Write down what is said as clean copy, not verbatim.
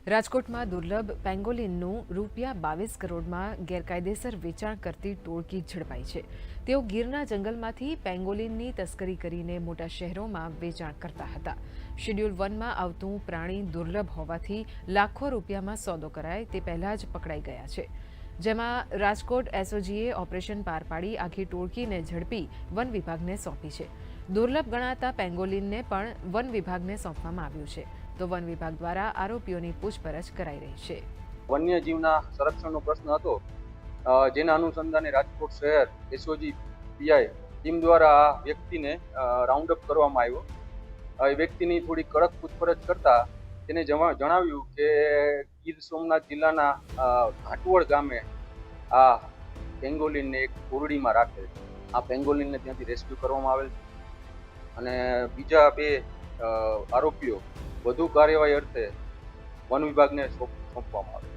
રાજકોટમાં દુર્લભ પેંગોલિનનું ₹22 કરોડમાં ગેરકાયદેસર વેચાણ કરતી ટોળકી ઝડપાઈ છે। તેઓ ગીરના જંગલમાંથી પેંગોલિનની તસ્કરી કરીને મોટા શહેરોમાં વેચાણ કરતા હતા। શેડ્યુલ 1માં આવતું પ્રાણી દુર્લભ હોવાથી લાખો રૂપિયામાં સોદો કરાય તે પહેલા જ પકડાઈ ગયા છે, જેમાં રાજકોટ એસઓજીએ ઓપરેશન પાર પાડી આખી ટોળકીને ઝડપી વન વિભાગને સોંપી છે। દુર્લભ ગણાતા પેંગોલિનને પણ વન વિભાગને સોંપવામાં આવ્યું છે, તો વન વિભાગ દ્વારા આરોપીઓની પૂછપરછ કરાઈ રહી છે। વન્યજીવના સંરક્ષણનો પ્રશ્ન હતો, જેના અનુસંધાને રાજકોટ શહેર એસઓજી પીઆઈ ટીમ દ્વારા આ વ્યક્તિને રાઉન્ડ અપ કરવામાં આવ્યો। એ વ્યક્તિની થોડી કડક પૂછપરછ કરતા તેને જણાવ્યું કે ગીર સોમનાથ જિલ્લાના ઘાટવડ ગામે આ પેંગોલિનને એક ઓરડીમાં રાખેલ છે। આ પેંગોલિનને ત્યાંથી રેસ્ક્યુ કરવામાં આવેલ છે અને બીજા બે આરોપીઓ વધુ કાર્યવાહી અર્થે વન વિભાગને સોંપવામાં આવે।